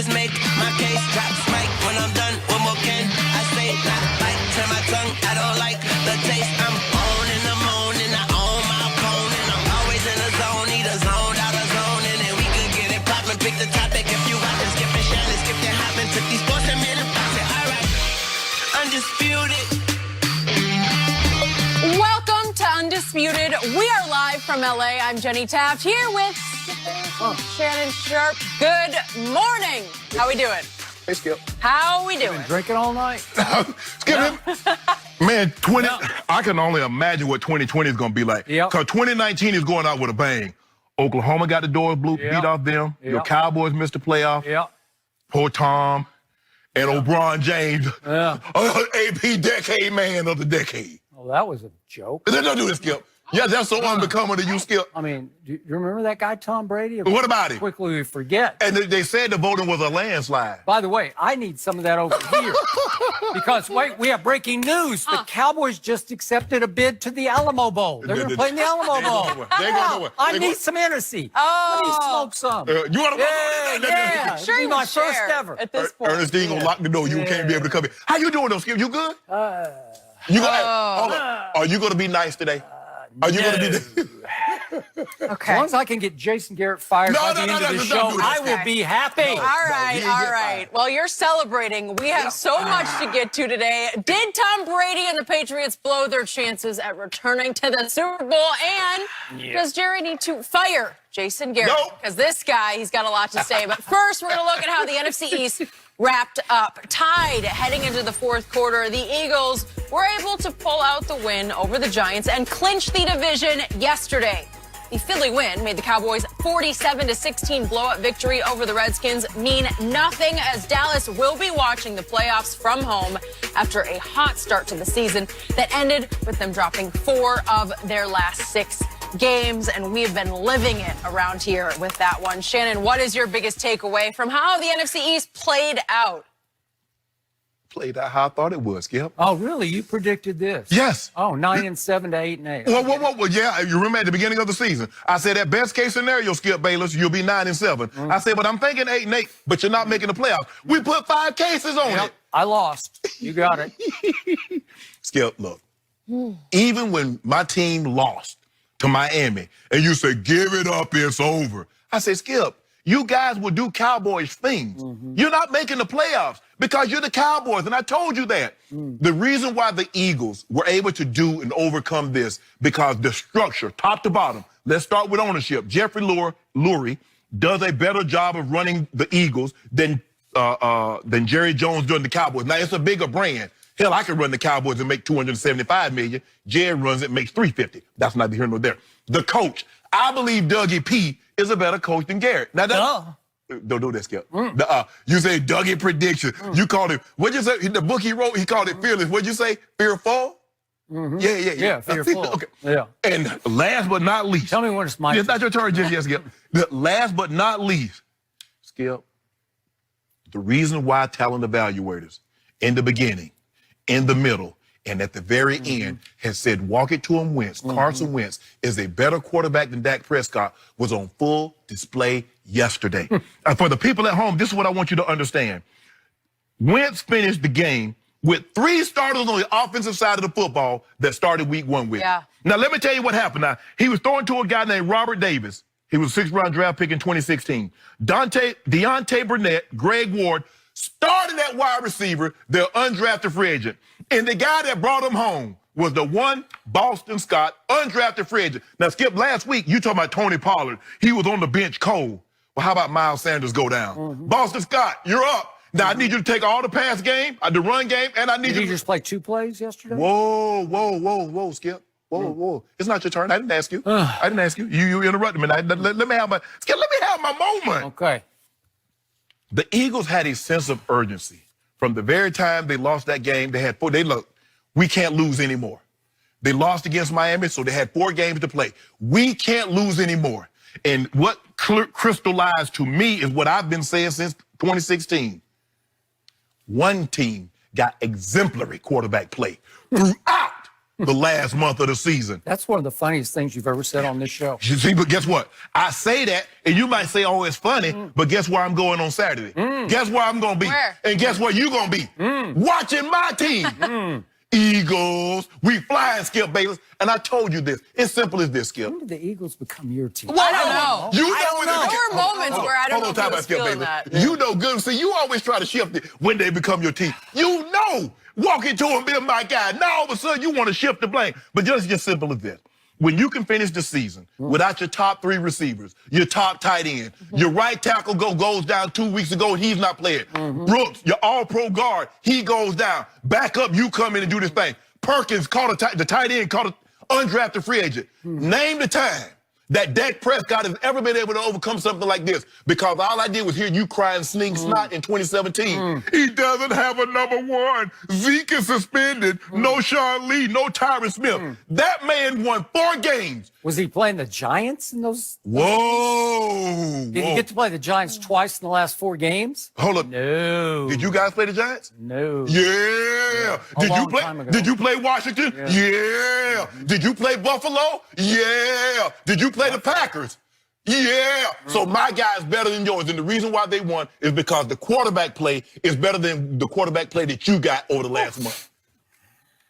just make my case. Drops mic when I'm done. One more can I say? Not bite, turn my tongue. I don't like the taste. I'm on in the morning. I own my opponent. I'm always in the zone. Need a zone, out of zone. And then we could get it poppin'. Pick the topic if you want to skip and share. Let's skip that hoppin'. Took these sports and made it poppin'. All right. Undisputed. Welcome to Undisputed. We are live from LA. I'm Jenny Taft here with Shannon Sharp. Good morning. How we doing? Hey, Skip. How we doing? Been drinking all night? Skip, man, I can only imagine what 2020 is going to be like. Yep. Because 2019 is going out with a bang. Oklahoma got the doors beat off them. Your Cowboys missed the playoff. Yeah. Poor Tom and LeBron James. Yeah. AP decade man of the decade. Oh, that was a joke. Don't do this, Skip. Yeah, that's so unbecoming to you, Skip. I mean, do you remember that guy, Tom Brady? What about him? Quickly we forget. And they said the voting was a landslide. By the way, I need some of that over here. Because, wait, we have breaking news. The Cowboys just accepted a bid to the Alamo Bowl. They're going to play in the Alamo Bowl. They're going nowhere. I need some Hennessy. Oh. Let me smoke some. You want to Yeah. Sure, It'll be my share first ever. at this point. Ernestine gonna lock the door. You can't be able to come in. How you doing though, Skip? You good? You gonna, hold on. Are you gonna be nice today? Are you gonna be? Okay. As long as I can get Jason Garrett fired by the end of the show, I will be happy. All right. Well, you're celebrating. We have so much to get to today. Did Tom Brady and the Patriots blow their chances at returning to the Super Bowl? And does Jerry need to fire Jason Garrett? Because this guy, he's got a lot to say. But first, we're going to look at how the NFC East wrapped up. Tied heading into the fourth quarter, the Eagles were able to pull out the win over the Giants and clinch the division yesterday. The Philly win made the Cowboys' 47-16 blowout victory over the Redskins mean nothing, as Dallas will be watching the playoffs from home after a hot start to the season that ended with them dropping 4 of their last 6 games, and we've been living it around here with that one. Shannon, what is your biggest takeaway from how the NFC East played out? Played out how I thought it was, Skip. Oh, really? You predicted this? Yes. Oh, 9-7 to 8-8. Well, yeah, you remember at the beginning of the season, I said that best case scenario, Skip Bayless, you'll be 9-7. I said, but I'm thinking 8-8, but you're not making the playoffs. We put 5 cases on it. I lost. You got it. Skip, look, even when my team lost to Miami, and you say, give it up, it's over. I said, Skip, you guys will do Cowboys things. You're not making the playoffs because you're the Cowboys, and I told you that. The reason why the Eagles were able to do and overcome this, because the structure, top to bottom, let's start with ownership. Jeffrey Lurie does a better job of running the Eagles than Jerry Jones doing the Cowboys. Now, it's a bigger brand. Hell, I could run the Cowboys and make $275 million. Jerry runs it, makes $350. That's neither here nor there. The coach, I believe Dougie P is a better coach than Garrett. Now, don't do that, Skip. You say Dougie prediction. You called it, what'd you say? The book he wrote, he called it Fearless. What'd you say? Fearful? Yeah, fearful. Okay. Yeah. And last but not least. Tell me when it's my It's not your turn just yet, Skip. The last but not least, Skip, the reason why talent evaluators in the beginning, in the middle, and at the very end has said, walk it to him, Wentz. Carson Wentz is a better quarterback than Dak Prescott, was on full display yesterday. For the people at home, this is what I want you to understand. Wentz finished the game with 3 starters on the offensive side of the football that started week 1 with. Yeah. Now, let me tell you what happened. Now, he was throwing to a guy named Robert Davis. He was a 6th-round draft pick in 2016. Deontay Burnett, Greg Ward, started at wide receiver, their undrafted free agent. And the guy that brought him home was the one Boston Scott, undrafted free agent. Now, Skip, last week, you talking about Tony Pollard. He was on the bench cold. Well, how about Miles Sanders go down? Boston Scott, you're up. Now, I need you to take all the pass game, the run game, and I need Did you you to just play 2 plays yesterday? Whoa, Skip. Whoa. It's not your turn. I didn't ask you. I didn't ask you. You interrupted me. Let me have my moment. Okay. The Eagles had a sense of urgency. From the very time they lost that game, they had 4. We can't lose anymore. They lost against Miami, so they had 4 games to play. We can't lose anymore. And what crystallized to me is what I've been saying since 2016. One team got exemplary quarterback play throughout the last month of the season. That's one of the funniest things you've ever said on this show. You see, but guess what? I say that, and you might say, oh, it's funny, but guess where I'm going on Saturday? Guess where I'm going to be? Where? And guess where you going to be? Watching my team. Eagles. We flying, Skip Bayless. And I told you this. It's simple as this, Skip. When did the Eagles become your team? Well, I don't know. You I don't know. There were moments where I don't know if I was Skip feeling Bayless. that. You know good. See, you always try to shift it when they become your team. You know. Walk into him, be my guy. Now all of a sudden you want to shift the blame. But just simple as this. When you can finish the season without your top 3 receivers, your top tight end, your right tackle goes down 2 weeks ago, he's not playing. Brooks, your all-pro guard, he goes down. Back up, you come in and do this thing. Perkins the tight end caught an undrafted free agent. Name the time that Dak Prescott has ever been able to overcome something like this, because all I did was hear you crying sneak snot in 2017. He doesn't have a number 1. Zeke is suspended. No Sean Lee, no Tyron Smith. That man won 4 games. Was he playing the Giants in those? Whoa. Did he get to play the Giants twice in the last 4 games? Hold up. No. Did you guys play the Giants? No. Yeah. A long time ago. Did you play Washington? Yeah. Did you play Buffalo? Yeah. Did you play the Packers? Yeah. So my guy is better than yours. And the reason why they won is because the quarterback play is better than the quarterback play that you got over the last month.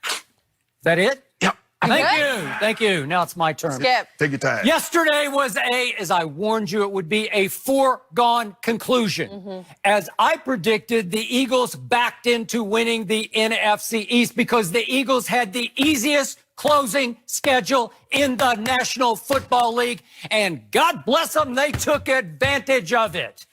Is that it? Yep. Thank you. Thank you. Now it's my turn. Skip. Take your time. Yesterday was as I warned you, it would be a foregone conclusion. As I predicted, the Eagles backed into winning the NFC East because the Eagles had the easiest closing schedule in the National Football League, and God bless them, they took advantage of it.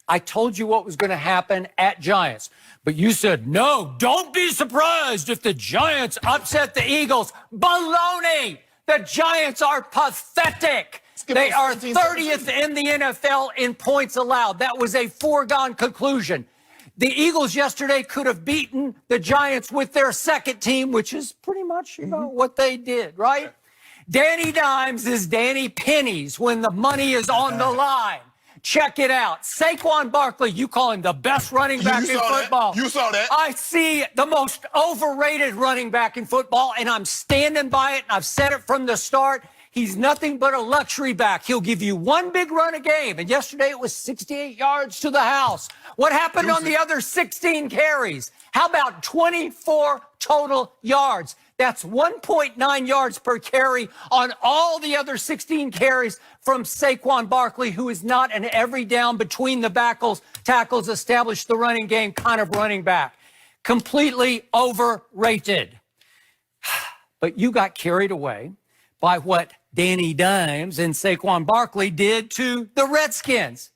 I told you what was going to happen at Giants, but you said, no, don't be surprised if the Giants upset the Eagles. Baloney! The Giants are pathetic. They are 30th in the NFL in points allowed. That was a foregone conclusion. The Eagles yesterday could have beaten the Giants with their second team, which is pretty much, what they did, right? Danny Dimes is Danny Pennies when the money is on the line. Check it out. Saquon Barkley, you call him the best running back in football. You saw that. I see the most overrated running back in football, and I'm standing by it, and I've said it from the start. He's nothing but a luxury back. He'll give you 1 big run a game, and yesterday it was 68 yards to the house. What happened on the other 16 carries? How about 24 total yards? That's 1.9 yards per carry on all the other 16 carries from Saquon Barkley, who is not an every down between the tackles, establish the running game kind of running back. Completely overrated. But you got carried away by what Danny Dimes and Saquon Barkley did to the Redskins.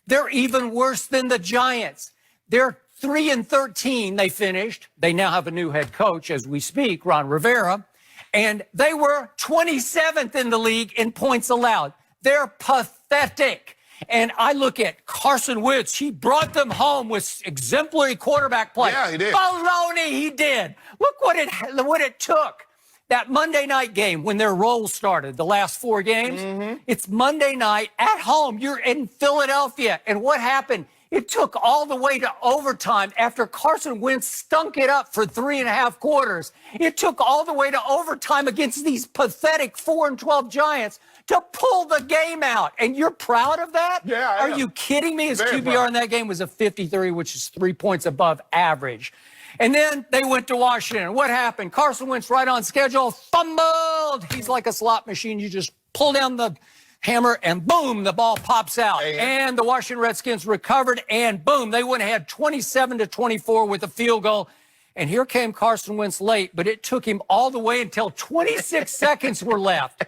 They're even worse than the Giants. They're 3-13 they finished. They now have a new head coach as we speak, Ron Rivera, and they were 27th in the league in points allowed. They're pathetic. And I look at Carson Wentz. He brought them home with exemplary quarterback play. Yeah, he did. Baloney, he did. Look what it took. That Monday night game when their roll started, the last 4 games, it's Monday night at home. You're in Philadelphia. And what happened? It took all the way to overtime after Carson Wentz stunk it up for 3.5 quarters. It took all the way to overtime against these pathetic 4-12 Giants to pull the game out. And you're proud of that? Yeah, I Are am. you kidding me? His Very QBR proud. in that game was a 53, which is 3 points above average. And then they went to Washington. What happened? Carson Wentz right on schedule, fumbled. He's like a slot machine. You just pull down the hammer and boom, the ball pops out. And the Washington Redskins recovered and boom, they went ahead 27-24 with a field goal. And here came Carson Wentz late, but it took him all the way until 26 seconds were left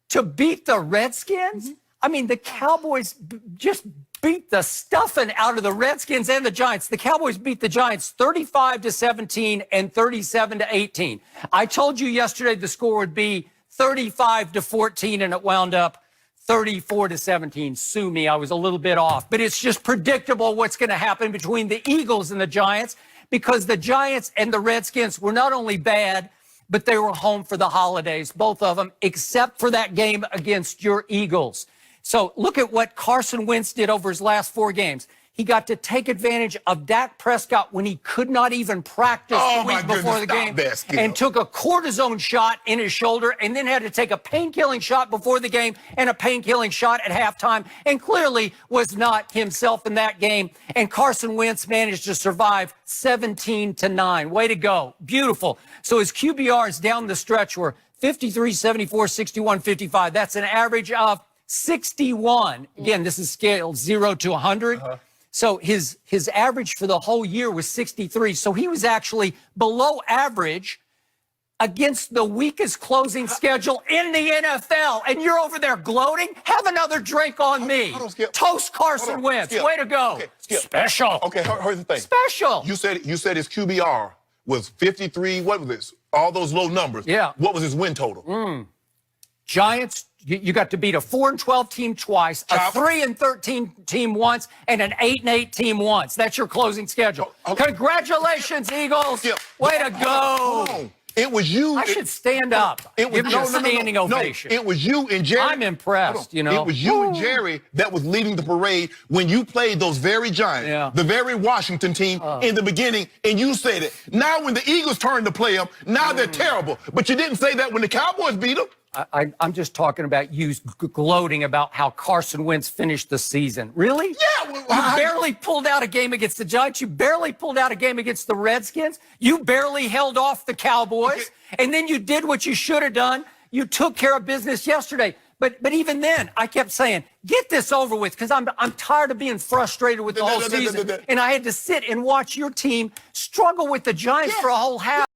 to beat the Redskins. I mean, the Cowboys just beat the stuffing out of the Redskins and the Giants. The Cowboys beat the Giants 35-17 and 37-18. I told you yesterday the score would be 35-14, and it wound up 34-17. Sue me, I was a little bit off. But it's just predictable what's going to happen between the Eagles and the Giants, because the Giants and the Redskins were not only bad, but they were home for the holidays, both of them, except for that game against your Eagles. So look at what Carson Wentz did over his last 4 games. He got to take advantage of Dak Prescott when he could not even practice the week before the game and took a cortisone shot in his shoulder and then had to take a pain-killing shot before the game and a pain-killing shot at halftime and clearly was not himself in that game. And Carson Wentz managed to survive 17-9. Way to go. Beautiful. So his QBRs down the stretch were 53, 74, 61, 55. That's an average of 61. Again, this is scaled 0 to 100. So his average for the whole year was 63. So he was actually below average against the weakest closing schedule in the NFL. And you're over there gloating? Have another drink on me. Toast Carson Wentz. Way to go. Special. Okay, here's the thing. Special. You said his QBR was 53. What was this? All those low numbers. Yeah. What was his win total? Giants, you got to beat a 4-12 team twice, a 3-13 team once, and an 8-8 team once. That's your closing schedule. Congratulations, Eagles. Way to go. It was you. I should stand up. Give me a standing ovation. It was you and Jerry. I'm impressed, you know. It was you and Jerry that was leading the parade when you played those very Giants, the very Washington team in the beginning, and you said it. Now when the Eagles turned to play them, now they're terrible. But you didn't say that when the Cowboys beat them. I'm just talking about you gloating about how Carson Wentz finished the season. Really? Yeah. You barely pulled out a game against the Giants. You barely pulled out a game against the Redskins. You barely held off the Cowboys. And then you did what you should have done. You took care of business yesterday. But even then, I kept saying, get this over with, because I'm tired of being frustrated with the whole season. And I had to sit and watch your team struggle with the Giants for a whole half.